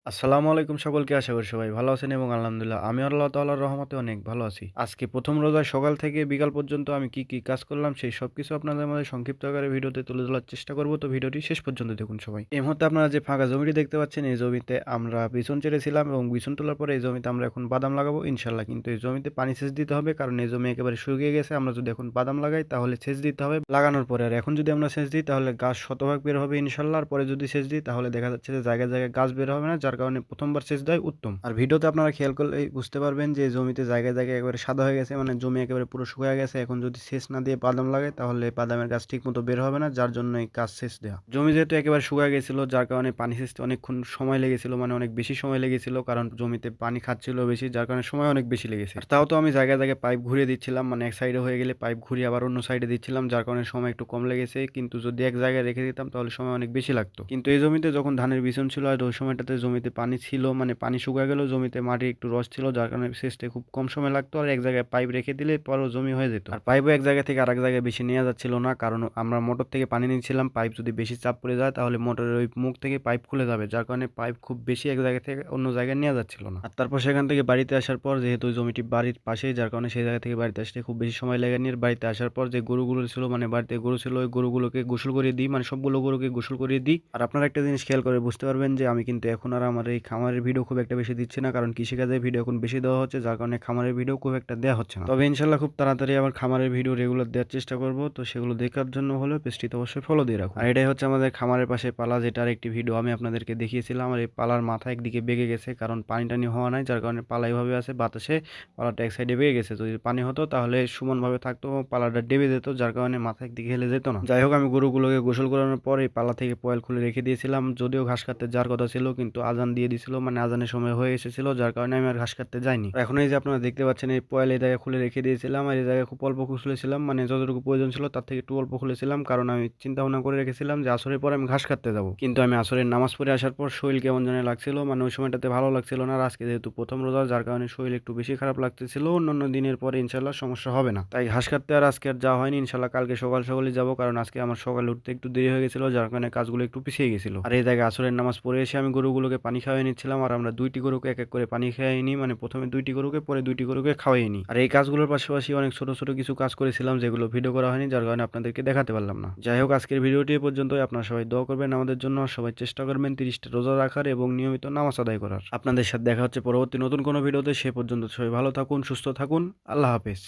আসসালামু আলাইকুম সকলকে। আশা করি সবাই ভালো আছেন এবং আলহামদুলিল্লাহ আমি আল্লাহ তাআলার রহমতে অনেক ভালো আছি। আজকে ১ম রোজার সকাল থেকে বিকাল পর্যন্ত আমি কি কাজ করলাম সেই সবকিছু আপনাদের মাঝে সংক্ষিপ্ত আকারে ভিডিওতে তুলে ধরার চেষ্টা করব। তো ভিডিওটি শেষ পর্যন্ত দেখুন সবাই। এই মুহূর্তে আপনারা যে ফাঁকা জমিটি দেখতে পাচ্ছেন এই জমিতে আমরা বিছন ছেড়েছিলাম এবং বিছন তোলার পরে এই জমিতে আমরা এখন বাদাম লাগাবো ইনশাআল্লাহ। কিন্তু এই জমিতে পানি সেচ দিতে হবে কারণ এই জমি একেবারে শুকিয়ে গেছে। আমরা যদি এখন বাদাম লাগাই তাহলে সেচ দিতে হবে লাগানোর পরে। আর এখন যদি আমরা সেচ দিই তাহলে গাছ শতভাগ বের হবে ইনশাআল্লাহ। আর পরে যদি সেচ দিই তাহলে দেখা যাচ্ছে যে জায়গায় গাছ বের হবে না, যার কারণে প্রথমবার সেচ দেওয়াই উত্তম। আর ভিডিওতে আপনারা খেয়াল করলেই বুঝতে পারবেন যে জমিতে জায়গায় একেবারে সাদা হয়ে গেছে, মানে জমি একেবারে পুরো শুকিয়ে গেছে। এখন যদি সেচ না দিয়ে বাদাম লাগাই তাহলে বাদামের গাছ ঠিক মতো বের হবে না, যার জন্য এই গাছ সেচ দেওয়া। জমি যেহেতু একেবারে শুকিয়ে গেছিল যার কারণে পানি সেচতে অনেকক্ষণ সময় লেগেছিল, মানে অনেক বেশি সময় লেগেছিল কারণ জমিতে পানি খাচ্ছিল বেশি, যার কারণে সময় অনেক বেশি লেগেছে। আর তাও তো আমি জায়গায় পাইপ ঘুরিয়ে দিচ্ছিলাম, মানে এক সাইডে হয়ে গেলে পাইপ ঘুরিয়ে আবার অন্য সাইডে দিচ্ছিলাম, যার কারণে সময় একটু কম লেগেছে। কিন্তু যদি এক জায়গায় রেখে দিতাম তাহলে সময় অনেক বেশি লাগতো। কিন্তু এই জমিতে যখন ধানের বিছন ছিল আর ওই সময়টাতে জমিতে পানি ছিল, মানে পানি শুকিয়ে গেল, জমিতে মাটি একটু রস ছিল, যার কারণে সেচতে খুব কম সময় লাগতো। আর এক জায়গায় পাইপ রেখে দিলে পরও জমি হয়ে যেত। আর পাইপও এক জায়গা থেকে আরেক জায়গায় বেশি নেওয়া যাচ্ছিল না, কারণ আমরা মোটর থেকে পানি নিচ্ছিলাম। পাইপ যদি বেশি চাপ পড়ে যায় তাহলে মোটরের ওই মুখ থেকে পাইপ খুলে যাবে, যার কারণে পাইপ খুব বেশি এক জায়গা থেকে অন্য জায়গায় নেওয়া যাচ্ছিল না। আর তারপর সেখান থেকে বাড়িতে আসার পর, যেহেতু জমিটি বাড়ির পাশেই, যার কারণে সেই জায়গা থেকে বাড়িতে আসতে খুব বেশি সময় লেগেনি। আর বাড়িতে আসার পর যে গরুগুলো ছিল, মানে বাড়িতে গরু ছিল, ওই গরুগুলোকে গোসল করিয়ে দিই, মানে সবগুলো গরুকে গোসল করিয়ে দিই। আর আপনারা একটা জিনিস খেয়াল করে বুঝতে পারবেন যে আমি কিন্তু এখন আর আমার এই খামারের ভিডিও খুব একটা বেশি দিচ্ছি না, কারণ কৃষিকাজের ভিডিও এখন বেশি দেওয়া হচ্ছে, যার কারণে খামারের ভিডিও খুব একটা দেওয়া হচ্ছে না। তবে ইনশাল্লাহ খুব তাড়াতাড়ি আমার খামারের ভিডিও রেগুলার দেওয়ার চেষ্টা করব। তো সেগুলো দেখার জন্য হলেও পেজটিতে অবশ্যই ফলো দিয়ে রাখুন। আর এটাই হচ্ছে আমাদের খামারের পাশে পালা, যেটার একটি ভিডিও আমি আপনাদেরকে দেখিয়েছিলাম। আর এই পালার মাথা একদিকে বেঁকে গেছে, কারণ পানি টানি হওয়া নাই, যার কারণে পালা এইভাবে আছে, বাতাসে পালাটা এক সাইডে বেঁকে গেছে। যদি পানি হতো তাহলে সমানভাবে থাকতো, পালাটা ডেবে যেত, যার কারণে মাথা একদিকে হেলে যেত না। যাই হোক, আমি গরুগুলোকে গোসল করানোর পর এই পালা থেকে পয়েল খুলে রেখে দিয়েছিলাম। যদিও ঘাস কাটতে যাওয়ার কথা ছিল, কিন্তু আজান দিয়ে দিছিল, মানে আজানের সময় হয়ে এসেছিল, যার কারণে আমি আর ঘাস কাটতে যাইনি। এখন এই যে আপনারা দেখতে পাচ্ছেন এই পয়েল এই জায়গায় খুলে রেখে দিয়েছিলাম। আর এই জায়গায় খুব অল্প খুলেছিলাম, মানে যতটুকু প্রয়োজন ছিল তার থেকে একটু অল্প খুলেছিলাম, কারণ আমি চিন্তা ভাবনা করে রেখেছিলাম যে আসরের পর আমি ঘাস কাটতে যাব। কিন্তু আমি আসরের নামাজ পড়ে আসার পর শরীর কেমন জানি লাগছিল, মানে ওই সময়টাতে ভালো লাগছিল না। আর আজকে যেহেতু প্রথম রোজা, যার কারণে শরীর একটু বেশি খারাপ লাগতেছিল। অন্যান্য দিনের পরে ইনশাল্লাহ সমস্যা হবে না, তাই ঘাস কাটতে আর আজকে আর যাওয়া হয়নি। ইনশাল্লাহ কালকে সকালে যাবো, কারণ আজকে আমার সকালে উঠতে একটু দেরি হয়ে গেছিল, যার কারণে কাজগুলো একটু পিছিয়ে গেছিল। আর এই জায়গায় আসরের নামাজ পড়ে এসে আমি গরুগুলোকে পানি খাওয়াই নিচ্ছিলাম। আর আমরা দুইটি গরুকে এক এক করে পানি খাওয়াই নি, মানে প্রথমে দুইটি গরুকে পরে দুইটি গরুকে খাওয়াই নি। আর এই কাজগুলোর পাশাপাশি অনেক ছোট কিছু কাজ করেছিলাম, যেগুলো ভিডিও করা হয়নি, যার কারণে আপনাদেরকে দেখাতে পারলাম না। যাই হোক, আজকের ভিডিওটি এ পর্যন্তই। আপনারা সবাই দোয়া করবেন আমাদের জন্য, সবাই চেষ্টা করবেন 30টা রোজা রাখার এবং নিয়মিত নামাজ আদায় করার। আপনাদের সাথে দেখা হচ্ছে পরবর্তী নতুন কোনো ভিডিওতে। সে পর্যন্ত সবাই ভালো থাকুন, সুস্থ থাকুন। আল্লাহ হাফেজ।